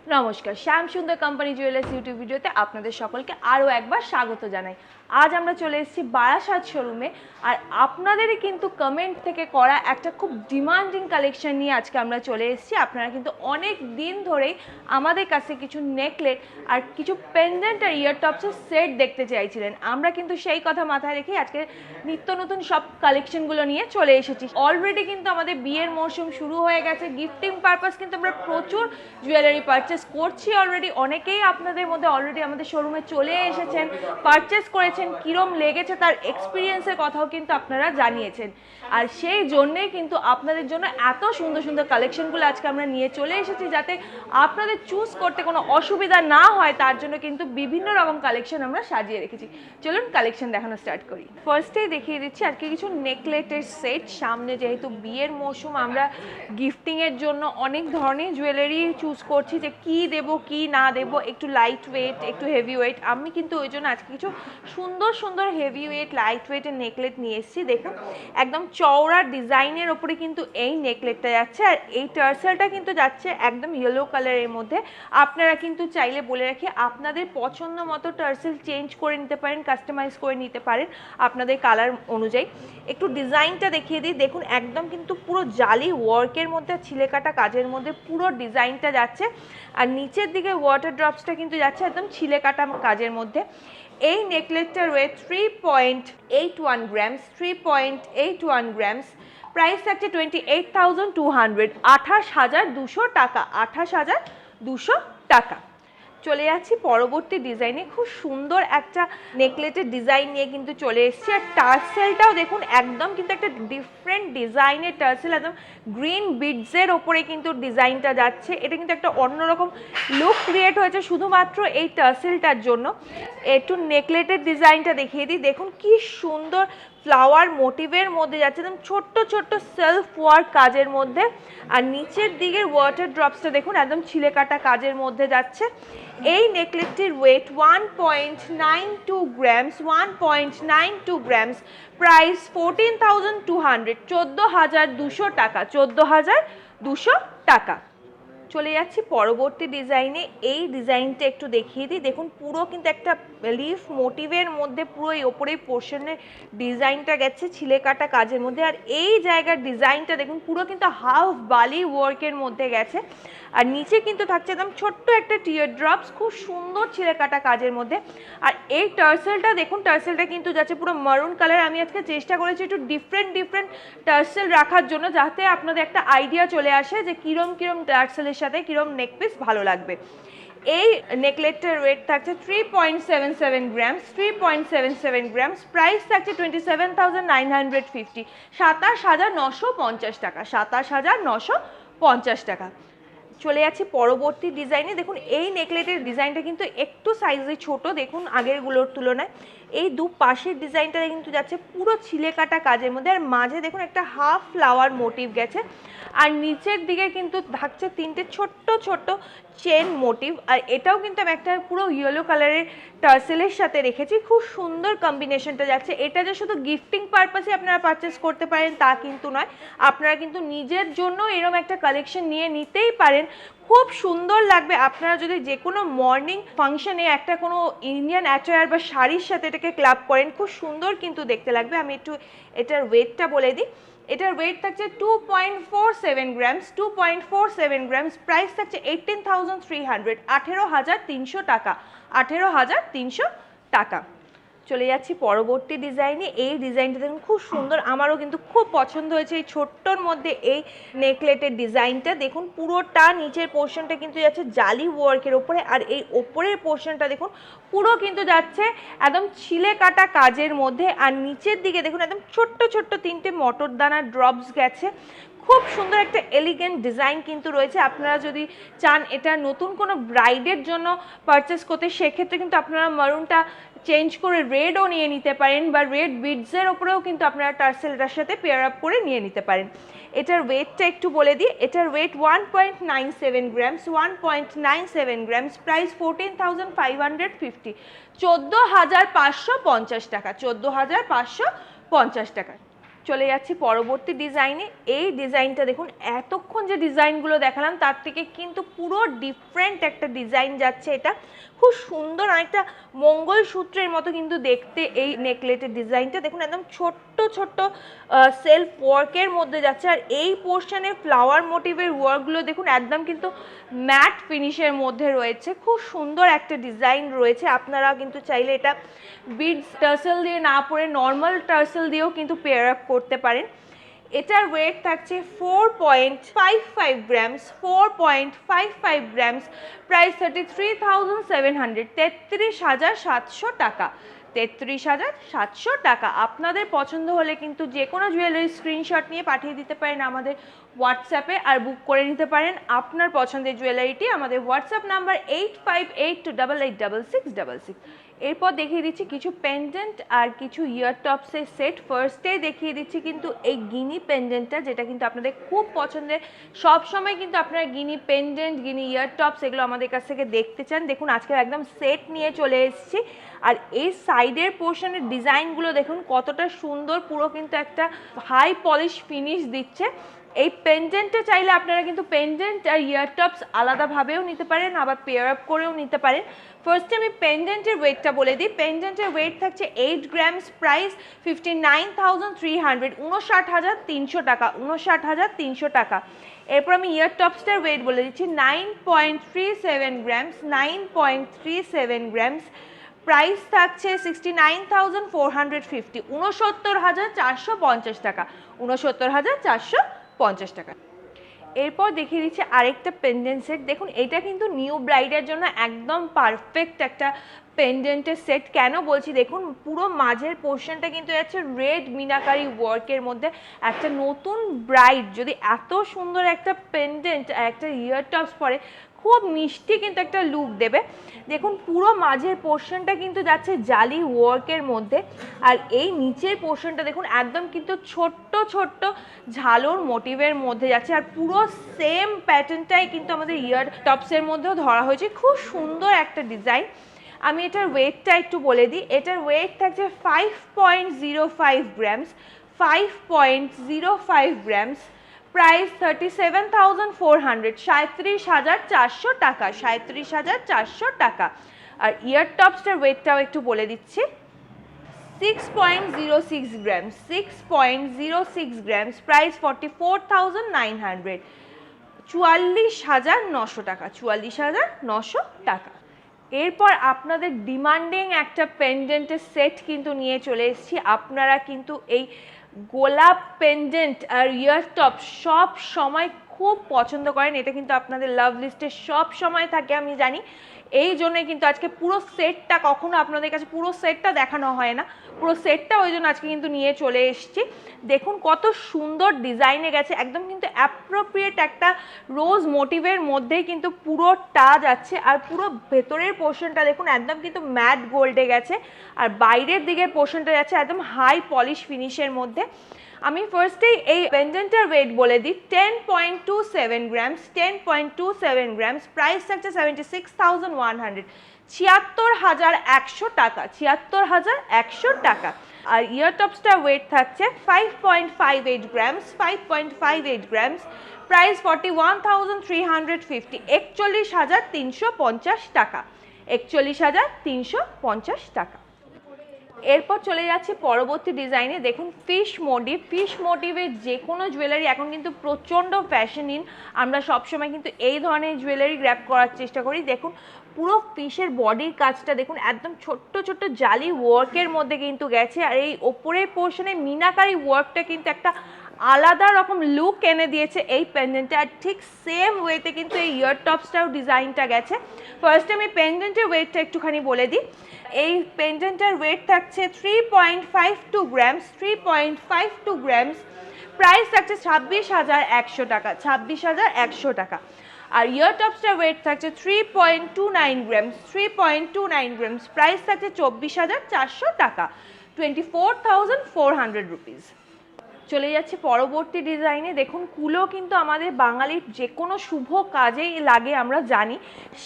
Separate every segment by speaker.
Speaker 1: নমস্কার, শ্যাম সুন্দর company jewellers YouTube ভিডিওতে আপনাদের সকলকে আরও একবার স্বাগত জানাই। আজ আমরা চলে এসেছি বারাসাত শোরুমে, আর আপনাদেরই কিন্তু কমেন্ট থেকে করা একটা খুব ডিমান্ডিং কালেকশন নিয়ে আজকে আমরা চলে এসেছি। আপনারা কিন্তু অনেক দিন ধরেই আমাদের কাছে কিছু নেকলেট আর কিছু পেন্ডেন্ট আর ইয়ার টপসের সেট দেখতে চাইছিলেন। আমরা কিন্তু সেই কথা মাথায় রেখে আজকে নিত্য নতুন সব কালেকশনগুলো নিয়ে চলে এসেছি। অলরেডি কিন্তু আমাদের বিয়ের মরশুম শুরু হয়ে গেছে, গিফটিং পারপাস কিন্তু আমরা প্রচুর জুয়েলারি পারচেস করছি অলরেডি। অনেকেই আপনাদের মধ্যে অলরেডি আমাদের শোরুমে চলে এসেছেন, পারচেস করেছেন, কিরম লেগেছে তার এক্সপিরিয়েন্সের কথাও কিন্তু আপনারা জানিয়েছেন। আর সেই জন্যেই কিন্তু আপনাদের জন্য এত সুন্দর সুন্দর কালেকশনগুলো আজকে আমরা নিয়ে চলে এসেছি, যাতে আপনাদের চুজ করতে কোনো অসুবিধা না হয়। তার জন্য কিন্তু বিভিন্ন রকম কালেকশন আমরা সাজিয়ে রেখেছি। চলুন কালেকশন দেখানো স্টার্ট করি। ফার্স্টেই দেখিয়ে দিচ্ছি আজকে কিছু নেকলেটের সেট। সামনে যেহেতু বিয়ের মৌসুম, আমরা গিফটিংয়ের জন্য অনেক ধরনের জুয়েলারি চুজ করছি যে কি দেব কি না দেব, একটু লাইট ওয়েট একটু হেভি ওয়েট। আমি কিন্তু ওই জন্য আজকে কিছু সুন্দর সুন্দর হেভি ওয়েট লাইট ওয়েটের নেকলেট নিয়ে এসেছি। দেখুন একদম চওড়া ডিজাইনের ওপরে কিন্তু এই নেকলেটটা যাচ্ছে, আর এই টার্সেলটা কিন্তু যাচ্ছে একদম ইয়েলো কালারের মধ্যে। আপনারা কিন্তু চাইলে বলে রাখি আপনাদের পছন্দ মতো টার্সেল চেঞ্জ করে নিতে পারেন, কাস্টমাইজ করে নিতে পারেন আপনাদের কালার অনুযায়ী। একটু ডিজাইনটা দেখিয়ে দিই। দেখুন একদম কিন্তু পুরো জালি ওয়ার্কের মধ্যে ছিলে কাটা কাজের মধ্যে পুরো ডিজাইনটা যাচ্ছে, আর নিচের দিকে ওয়াটার ড্রপসটা কিন্তু যাচ্ছে একদম ছিলে কাটা কাজের মধ্যে। এই নেকলেটটার ওয়েট 3.81 গ্রামস, 3.81 গ্রামস। প্রাইস থাকছে 28,200, 28,200 টাকা, 28,200 টাকা। চলে যাচ্ছি পরবর্তী ডিজাইনে। খুব সুন্দর একটা নেকলেটের ডিজাইন নিয়ে কিন্তু চলে এসেছি, আর টার্সেলটাও দেখুন একদম কিন্তু একটা ডিফারেন্ট ডিজাইনের টার্সেল, একদম গ্রিন বিডসের ওপরে কিন্তু ডিজাইনটা যাচ্ছে। এটা কিন্তু একটা অন্যরকম লুক ক্রিয়েট হয়েছে শুধুমাত্র এই টার্সেলটার জন্য। একটু নেকলেটের ডিজাইনটা দেখিয়ে দিই। দেখুন কি সুন্দর ফ্লাওয়ার মোটিভের মধ্যে যাচ্ছে, একদম ছোট্ট ছোট্ট সেলফ ওয়ার্ক কাজের মধ্যে, আর নিচের দিকের ওয়াটার ড্রপসটা দেখুন একদম ছিলে কাটা কাজের মধ্যে যাচ্ছে। এই নেকলেটটির ওয়েট 1.92 গ্রামস, 1.92 গ্রামস। প্রাইস 14,200, 14,200 টাকা, 14,200 টাকা। চলে যাচ্ছি পরবর্তী ডিজাইনে। এই ডিজাইনটা একটু দেখিয়ে দিই। দেখুন পুরো কিন্তু একটা লিফ মোটিভের মধ্যে পুরো এই ওপরের পোর্শনের ডিজাইনটা গেছে ছিলে কাটা কাজের মধ্যে, আর এই জায়গার ডিজাইনটা দেখুন পুরো কিন্তু হাফ বালি ওয়ার্কের মধ্যে গেছে, আর নিচে কিন্তু থাকছে একদম ছোট্ট একটা টিয়ার ড্রপস, খুব সুন্দর ছিলে কাটা কাজের মধ্যে। আর এই টার্সেলটা দেখুন, টার্সেলটা কিন্তু যাচ্ছে পুরো মারুন কালার। আমি আজকে চেষ্টা করেছি একটু ডিফারেন্ট টার্সেল রাখার জন্য, যাতে আপনাদের একটা আইডিয়া চলে আসে যে কিরম কিরম টার্সেলের সাথে কিরম নেকপিস ভালো লাগবে। এই নেকলেটটার ওয়েট থাকছে 3.77 গ্রামস, 3.77 গ্রামস। প্রাইস থাকছে 27,950, 27,950 টাকা, 27,950 টাকা। চলে যাচ্ছি পরবর্তী ডিজাইনে। দেখুন এই নেকলেটের ডিজাইনটা কিন্তু একটু সাইজে ছোট, দেখুন আগেরগুলোর তুলনায়। এই দু পাশের ডিজাইনটা কিন্তু যাচ্ছে পুরো ছিলে কাটা কাজের মধ্যে, আর মাঝে দেখুন একটা হাফ ফ্লাওয়ার মোটিভ গেছে, আর নিচের দিকে কিন্তু থাকছে তিনটে ছোট্ট ছোট্ট চেন মোটিভ। আর এটাও কিন্তু আমি একটা পুরো ইয়েলো কালারের টার্সেলের সাথে রেখেছি। খুব সুন্দর কম্বিনেশনটা যাচ্ছে। এটা যে শুধু গিফটিং পারপাসে আপনারা পারচেস করতে পারেন তা কিন্তু নয়, আপনারা কিন্তু নিজের জন্য এরকম একটা কালেকশন নিয়ে নিতেই পারেন। খুব সুন্দর লাগবে আপনারা যদি যে কোনো মর্নিং ফাংশনে একটা কোনো ইন্ডিয়ান অ্যাটায়ার বা শাড়ির সাথে এটাকে ক্লাব করেন, খুব সুন্দর কিন্তু দেখতে লাগবে। আমি একটু এটার ওয়েটটা বলে দিই। এটার ওয়েট থাকছে 2.47 গ্রামস, 2.47 গ্রামস। প্রাইস থাকছে 18,300, 18,300 টাকা, 18,300 টাকা। চলে যাচ্ছি পরবর্তী ডিজাইনে। এই ডিজাইনটা দেখুন খুব সুন্দর, আমারও কিন্তু খুব পছন্দ হয়েছে এই ছোট্টর মধ্যে এই নেকলেটের ডিজাইনটা। দেখুন পুরোটা নিচের পোর্শনটা কিন্তু যাচ্ছে জালি ওয়ার্কের ওপরে, আর এই ওপরের পোর্শনটা দেখুন পুরো কিন্তু যাচ্ছে একদম ছিলে কাটা কাজের মধ্যে, আর নিচের দিকে দেখুন একদম ছোট্ট ছোট্ট তিনটে মটর দানার ড্রপস গেছে। খুব সুন্দর একটা এলিগেন্ট ডিজাইন কিন্তু রয়েছে। আপনারা যদি চান এটা নতুন কোনো ব্রাইডের জন্য পারচেস করতে, সেক্ষেত্রে কিন্তু আপনারা মারুনটা চেঞ্জ করে রেডও নিয়ে নিতে পারেন, বা রেড বিডসের ওপরেও কিন্তু আপনারা টার্সেলটার সাথে পেয়ার আপ করে নিয়ে নিতে পারেন। এটার ওয়েটটা একটু বলে দিই। এটার ওয়েট 1.97 গ্রামস, 1.97 গ্রামস। প্রাইস 14,550, 14,550 টাকা, 14,550 টাকা। চলে যাচ্ছি পরবর্তী ডিজাইনে। এই ডিজাইনটা দেখুন, এতক্ষণ যে ডিজাইনগুলো দেখালাম তার থেকে কিন্তু পুরো ডিফারেন্ট একটা ডিজাইন যাচ্ছে। এটা খুব সুন্দর, অনেকটা মঙ্গলসূত্রের মতো কিন্তু দেখতে এই নেকলেটের ডিজাইনটা। দেখুন একদম ছোট্ট ছোট্ট সেলফ ওয়ার্কের মধ্যে যাচ্ছে। আর এই পোর্শনে ফ্লাওয়ার মোটিভের ওয়ার্কগুলো দেখুন একদম কিন্তু ম্যাট ফিনিশের মধ্যে রয়েছে। খুব সুন্দর একটা ডিজাইন রয়েছে। আপনারা কিন্তু চাইলে এটা বিডস টার্সেল দিয়ে না পরে নর্মাল টার্সেল দিয়েও কিন্তু পেয়ার আপ করতে পারেন। এটার ওয়েট থাকছে 4.55 গ্রামস, 4.55 গ্রামস, প্রাইস 33,700, 33,700 টাকা, 33,700 টাকা। আপনাদের পছন্দ হলে কিন্তু যে কোনো জুয়েলারি স্ক্রিনশট নিয়ে পাঠিয়ে দিতে পারেন আমাদের হোয়াটসঅ্যাপে আর বুক করে নিতে পারেন আপনার পছন্দের জুয়েলারিটি। আমাদের হোয়াটসঅ্যাপ নাম্বার 8582886666। এরপর দেখিয়ে দিচ্ছি কিছু পেন্ডেন্ট আর কিছু ইয়ার টপসের সেট। ফার্স্টেই দেখিয়ে দিচ্ছি কিন্তু এই গিনি পেন্ডেন্টটা, যেটা কিন্তু আপনাদের খুব পছন্দের। সব সময় কিন্তু আপনারা গিনি পেন্ডেন্ট, গিনি ইয়ার টপস এগুলো আমাদের কাছ থেকে দেখতে চান। দেখুন আজকে একদম সেট নিয়ে চলে এসেছি। আর এই সাইডের পোর্শনের ডিজাইনগুলো দেখুন কতটা সুন্দর, পুরো কিন্তু একটা হাই পলিশ ফিনিশ দিচ্ছে। এই পেন্ডেন্টটা চাইলে আপনারা কিন্তু পেন্ডেন্ট আর ইয়ার টপস আলাদাভাবেও নিতে পারেন, আবার পেয়ার আপ করেও নিতে পারেন। ফার্স্টে আমি পেন্ডেন্টের ওয়েটটা বলে দিই। পেন্ডেন্টের ওয়েট থাকছে 8 গ্রামস, প্রাইস 59,300, 59,300 টাকা, 59,300 টাকা। এরপর আমি ইয়ার টপসটার ওয়েট বলে দিচ্ছি 9.37 গ্রামস, 9.37 গ্রামস, প্রাইস থাকছে 69,450, 69,450 টাকা, 69,450 টাকা। এরপর দেখিয়ে দিচ্ছি আরেকটা পেন্ডেন্ট সেট। দেখুন এটা কিন্তু নিউ ব্রাইডের জন্য একদম পারফেক্ট একটা পেন্ডেন্টের সেট। কেন বলছি, দেখুন পুরো মাঝের পোর্শনটা কিন্তু যাচ্ছে রেড মিনাকারি ওয়ার্কের মধ্যে। একটা নতুন ব্রাইড যদি এত সুন্দর একটা পেন্ডেন্ট একটা ইয়ার টপস পরে, খুব মিষ্টি কিন্তু একটা লুক দেবে। দেখুন পুরো মাঝের পোর্শনটা কিন্তু যাচ্ছে জালি ওয়ার্কের মধ্যে। আর এই নিচের পোর্শনটা দেখুন একদম কিন্তু ছোট্ট ছোট্ট ঝালোর মোটিভের মধ্যে যাচ্ছে। আর পুরো সেম প্যাটার্নটাই কিন্তু আমাদের ইয়ার টপসের মধ্যেও ধরা হয়েছে। খুব সুন্দর একটা ডিজাইন। আমি এটার ওয়েটটা একটু বলে দিই। এটার ওয়েট থাকছে 5.05 গ্রামস, 5.05 গ্রামস, প্রাইস 37,400, 37,400 টাকা, 37,400 টাকা। আর ইয়ার টপসটার ওয়েটটাও একটু বলে দিচ্ছি 6.06 গ্রামস, 6.06 গ্রামস, প্রাইস 44,900, 44,900 টাকা, 44,900 টাকা। এরপর আপনাদের ডিমান্ডিং একটা পেন্ডেন্টের সেট কিন্তু নিয়ে চলে এসেছি। আপনারা কিন্তু এই গোলাপ পেন্ডেন্ট আর ইয়ার টপ সব সময় খুব পছন্দ করেন। এটা কিন্তু আপনাদের লাভ লিস্টে সব সময় থাকে আমি জানি। এই জন্যই কিন্তু আজকে পুরো সেটটা, কখনো আপনাদের কাছে পুরো সেটটা দেখানো হয় না, পুরো সেটটা ওই জন্য আজকে কিন্তু নিয়ে চলে এসেছি। দেখুন কত সুন্দর ডিজাইনে গেছে, একদম কিন্তু অ্যাপ্রোপ্রিয়েট একটা রোজ মোটিভের মধ্যেই কিন্তু পুরোটা যাচ্ছে। আর পুরো ভেতরের পোর্শনটা দেখুন একদম কিন্তু ম্যাট গোল্ডে গেছে। আর বাইরের দিকের পোর্শনটা যাচ্ছে একদম হাই পলিশ ফিনিশের মধ্যে। আমি ফার্স্টেই এই পেন্ডেন্টের ওয়েট বলে দিই 10.27 গ্রামস, 10.27 গ্রামস, প্রাইস থাকছে 76,100, 76,100 টাকা, 76,100 টাকা। আর ইয়ার টপসটার ওয়েট থাকছে 5.58 গ্রামস, 5.58 গ্রামস, প্রাইস 41,350, 41,350 টাকা, 41,350 টাকা। এরপর চলে যাচ্ছে পরবর্তী ডিজাইনে। দেখুন ফিশ মোটিভ, ফিশ মোটিভের যে কোনো জুয়েলারি এখন কিন্তু প্রচণ্ড ফ্যাশন ইন। আমরা সবসময় কিন্তু এই ধরনের জুয়েলারি গ্র্যাব করার চেষ্টা করি। দেখুন পুরো ফিশের বডির কাজটা দেখুন একদম ছোট্ট ছোট্ট জালি ওয়ার্কের মধ্যে কিন্তু গেছে। আর এই ওপরের পোর্শনে মিনাকারি ওয়ার্কটা কিন্তু একটা আলাদা রকম লুক এনে দিয়েছে এই পেন্ডেন্টে। আর ঠিক সেম ওয়েতে কিন্তু এই ইয়ার টপসটাও ডিজাইনটা গেছে। ফার্স্টে আমি পেন্ডেন্টের ওয়েটটা একটুখানি বলে দিই। এই পেন্ডেন্টের ওয়েট থাকছে 3.52 গ্রামস, 3.52 গ্রামস, প্রাইস থাকছে 26,100 টাকা, 26,100 টাকা। আর ইয়ার টপসটার ওয়েট থাকছে 3.29 গ্রামস, 3.29 গ্রামস, প্রাইস থাকছে 24,400 টাকা, 24,400 রুপিস। চলে যাচ্ছে পরবর্তী ডিজাইনে। দেখুন কুলো কিন্তু আমাদের বাঙালির যে কোনো শুভ কাজেই লাগে আমরা জানি,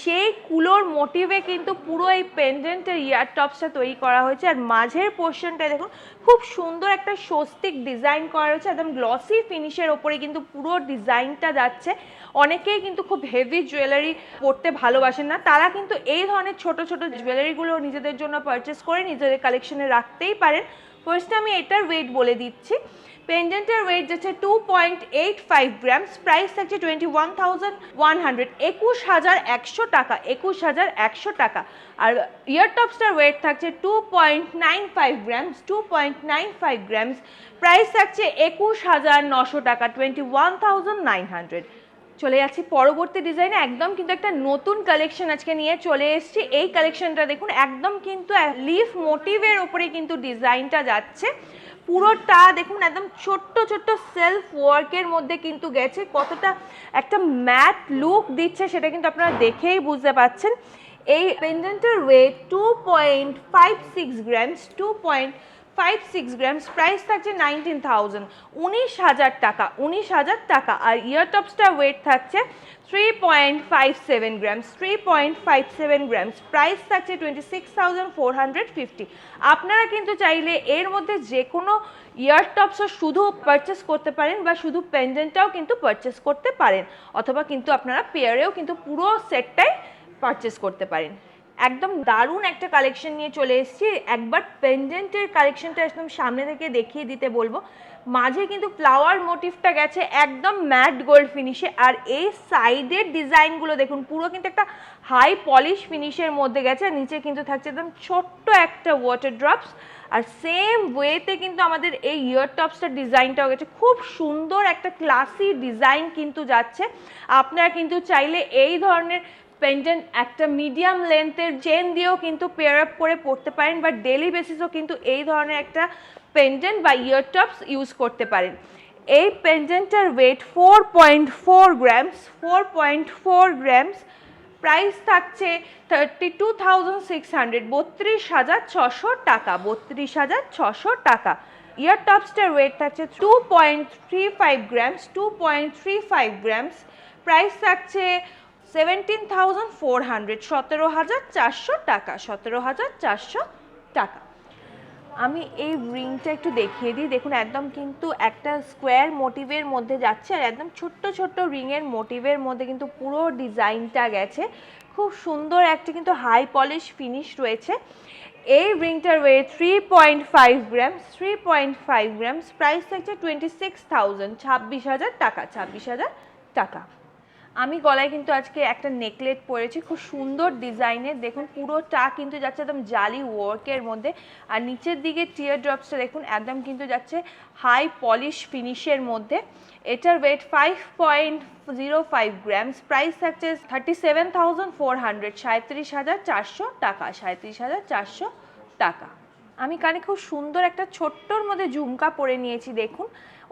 Speaker 1: সেই কুলোর মোটিভে কিন্তু পুরো এই পেন্ডেন্টের ইয়ার টপসটা তৈরি করা হয়েছে। আর মাঝের পোর্শনটা দেখুন খুব সুন্দর একটা স্বস্তিক ডিজাইন করা রয়েছে, একদম গ্লসি ফিনিশের ওপরে কিন্তু পুরো ডিজাইনটা যাচ্ছে। অনেকেই কিন্তু খুব হেভি জুয়েলারি পরতে ভালোবাসেন না, তারা কিন্তু এই ধরনের ছোট ছোট জুয়েলারিগুলো নিজেদের জন্য পারচেস করে নিজেদের কালেকশনে রাখতেই পারেন। ফার্স্টে আমি এটার ওয়েট বলে দিচ্ছি। পেন্ডেন্টের ওয়েট যাচ্ছে 2.85 গ্রামস, প্রাইস থাকছে 21,100, 21,100 টাকা, 21,100 টাকা। আর ইয়ার টপসটার ওয়েট থাকছে 2.95 গ্রামস, 2.95 গ্রামস, প্রাইস থাকছে 21,900 টাকা, 21,900। চলে যাচ্ছি পরবর্তী ডিজাইনে। একদম কিন্তু একটা নতুন কালেকশন আজকে নিয়ে চলে এসেছি। এই কালেকশনটা দেখুন একদম কিন্তু লিফ মোটিভের ওপরে কিন্তু ডিজাইনটা যাচ্ছে। পুরোটা দেখুন একদম ছোট্ট ছোট্ট সেলফ ওয়ার্কের মধ্যে কিন্তু গেছে, কতটা একটা ম্যাট লুক দিচ্ছে সেটা কিন্তু আপনারা দেখেই বুঝতে পাচ্ছেন। এই পেন্ডেন্টের ওয়েট 2.56 গ্রামস, 2.56 গ্রামস, প্রাইস থাকছে 19,000, 19,000 টাকা, 19,000 টাকা। আর ইয়ার টপসটার ওয়েট থাকছে 3.57 গ্রামস, 3.57 গ্রামস, প্রাইস থাকছে 26,450। আপনারা কিন্তু চাইলে এর মধ্যে যে কোনো ইয়ার টপসও শুধু পারচেস করতে পারেন বা শুধু পেন্ডেন্টটাও কিন্তু পারচেস করতে পারেন, অথবা কিন্তু আপনারা পেয়ারেও কিন্তু পুরো সেটটাই পারচেস করতে পারেন। একদম দারুণ একটা কালেকশন নিয়ে চলে এসেছি। একবার পেন্ডেন্টের কালেকশনটা একদম সামনে থেকে দেখিয়ে দিতে বলবো। মাঝে কিন্তু ফ্লাওয়ার মোটিভটা গেছে একদম ম্যাট গোল্ড ফিনিশে, আর এই সাইডের ডিজাইনগুলো দেখুন পুরো কিন্তু একটা হাই পলিশ ফিনিশের মধ্যে গেছে। নিচে কিন্তু থাকছে একদম ছোট্ট একটা ওয়াটার ড্রপস, আর সেম ওয়েতে কিন্তু আমাদের এই ইয়ার টপসটার ডিজাইনটাও গেছে। খুব সুন্দর একটা ক্লাসি ডিজাইন কিন্তু যাচ্ছে। আপনারা কিন্তু চাইলে এই ধরনের পেন্ডেন্ট একটা মিডিয়াম লেন্থের চেন দিয়েও কিন্তু পেয়ার আপ করে পরতে পারেন, বা ডেলি বেসিসও কিন্তু এই ধরনের একটা পেন্ডেন্ট বা ইয়ার টপস ইউজ করতে পারেন। এই পেন্ডেন্টটার ওয়েট 4.4 গ্রামস, 4.4 গ্রামস, প্রাইস থাকছে 32,600, 32,600 টাকা, 32,600 টাকা। ইয়ার টপসটার ওয়েট থাকছে 2.35 গ্রামস, 2.35 গ্রামস, প্রাইস থাকছে 17,400, 17,400 টাকা, 17,400 টাকা। আমি এই রিংটা একটু দেখিয়ে দিই। দেখুন একদম কিন্তু একটা স্কোয়ার মোটিভের মধ্যে যাচ্ছে, আর একদম ছোট্ট ছোট্ট রিংয়ের মোটিভের মধ্যে কিন্তু পুরো ডিজাইনটা গেছে। খুব সুন্দর একটা কিন্তু হাই পলিশ ফিনিশ রয়েছে। এই রিংটার ওয়েট 3.5 গ্রামস, 3.5 গ্রামস, প্রাইস থাকছে 26,000, 26,000 টাকা, 26,000 টাকা। আমি গলায় কিন্তু আজকে একটা নেকলেট পরেছি খুব সুন্দর ডিজাইনের। দেখুন পুরোটা কিন্তু যাচ্ছে একদম জালি ওয়ার্কের মধ্যে, আর নিচের দিকে টিয়ার ড্রপসটা দেখুন একদম কিন্তু যাচ্ছে হাই পলিশ ফিনিশের মধ্যে। এটার ওয়েট 5.05 গ্রামস, প্রাইস থাকছে 37,400, 37,400 টাকা, 37,400 টাকা। আমি কানে খুব সুন্দর একটা ছোট্টর মধ্যে ঝুমকা পরে নিয়েছি। দেখুন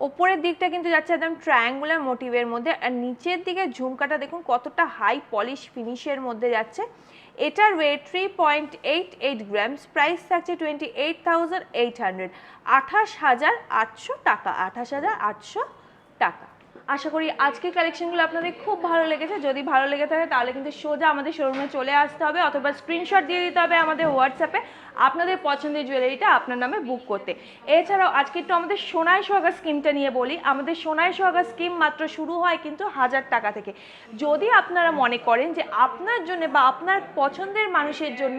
Speaker 1: ওপরের দিকটা কিন্তু যাচ্ছে একদম ট্রায়াঙ্গুলার মোটিভের মধ্যে, আর নিচের দিকে ঝুমকাটা দেখুন কতটা হাই পলিশ ফিনিশের মধ্যে যাচ্ছে। এটার ওয়েট 3.88 গ্রামস, প্রাইস থাকছে 28,800, 28,800 টাকা, 28,800 টাকা। আশা করি আজকের কালেকশনগুলো আপনাদের খুব ভালো লেগেছে। যদি ভালো লেগে থাকে তাহলে কিন্তু সোজা আমাদের শোরুমে চলে আসতে হবে, অথবা স্ক্রিনশট দিয়ে দিতে হবে আমাদের হোয়াটসঅ্যাপে আপনাদের পছন্দের জুয়েলারিটা আপনার নামে বুক করতে। এছাড়াও আজকে একটু আমাদের সোনায় সোহাগা স্কিমটা নিয়ে বলি। আমাদের সোনায় সোহাগা স্কিম মাত্র শুরু হয় কিন্তু 1,000 টাকা থেকে। যদি আপনারা মনে করেন যে আপনার জন্য বা আপনার পছন্দের মানুষের জন্য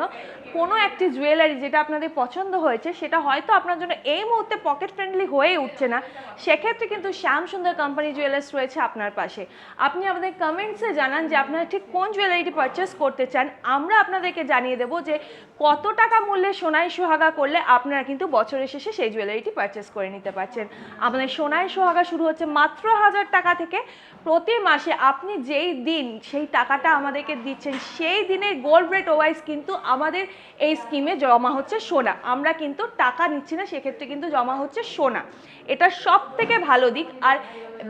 Speaker 1: কোনো একটি জুয়েলারি যেটা আপনাদের পছন্দ হয়েছে সেটা হয়তো আপনার জন্য এই মুহূর্তে পকেট ফ্রেন্ডলি হয়ে উঠছে না, সেক্ষেত্রে কিন্তু শ্যাম সুন্দর কোম্পানি জুয়েলার্স রয়েছে আপনার পাশে। আপনি আমাদের কমেন্টসে জানান যে আপনারা ঠিক কোন জুয়েলারিটি পারচেস করতে চান, আমরা আপনাদেরকে জানিয়ে দেবো যে কত টাকা মূল্যে সোনায় সোহাগা করলে আপনারা কিন্তু বছরের শেষে সেই জুয়েলারিটি পারচেস করে নিতে পারছেন। আমাদের সোনায় সোহাগা শুরু হচ্ছে মাত্র 1,000 টাকা থেকে। প্রতি মাসে আপনি যেই দিন সেই টাকাটা আমাদেরকে দিচ্ছেন সেই দিনের গোল্ড রেট ওয়াইজ কিন্তু আমাদের এই স্কিমে জমা হচ্ছে সোনা। আমরা কিন্তু টাকা নিচ্ছি না, সেক্ষেত্রে কিন্তু জমা হচ্ছে সোনা। এটা সব থেকে ভালো দিক। আর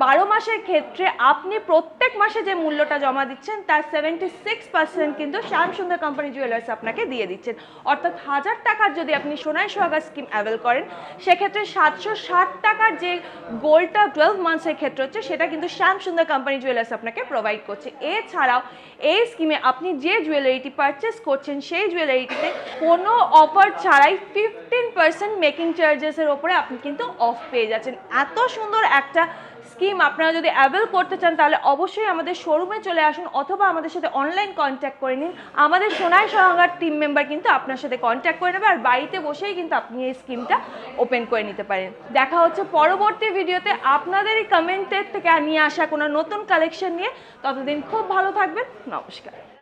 Speaker 1: 12 মাসের ক্ষেত্রে আপনি প্রত্যেক মাসে যে মূল্যটা জমা দিচ্ছেন তার 76% কিন্তু শ্যামসুন্দর কোম্পানি জুয়েলার্স আপনাকে দিয়ে দিচ্ছেন। অর্থাৎ 1000 টাকার যদি আপনি সোনায় সোহাগা স্কিম অ্যাভেল করেন, সেক্ষেত্রে 760 টাকার যে গোল্ডটা 12 মান্থসের ক্ষেত্রে হচ্ছে, সেটা কিন্তু শ্যামসুন্দর কোম্পানি জুয়েলার্স আপনাকে প্রোভাইড করছে। এছাড়াও এই স্কিমে আপনি যে জুয়েলারিটি পারচেস করছেন, সেই জুয়েলারিটিতে কোনো অফার ছাড়াই 15% মেকিং চার্জেসের ওপরে আপনি কিন্তু অফ পেয়ে যাচ্ছেন। এত সুন্দর একটা স্কিম আপনারা যদি অ্যাভেল করতে চান, তাহলে অবশ্যই আমাদের শোরুমে চলে আসুন অথবা আমাদের সাথে অনলাইন কন্ট্যাক্ট করে নিন। আমাদের সোনায় সোহাগার টিম মেম্বার কিন্তু আপনার সাথে কন্ট্যাক্ট করে নেবে, আর বাড়িতে বসেই কিন্তু আপনি এই স্কিমটা ওপেন করে নিতে পারেন। দেখা হচ্ছে পরবর্তী ভিডিওতে আপনাদেরই কমেন্টের থেকে নিয়ে আসা কোনো নতুন কালেকশন নিয়ে। ততদিন খুব ভালো থাকবেন। নমস্কার।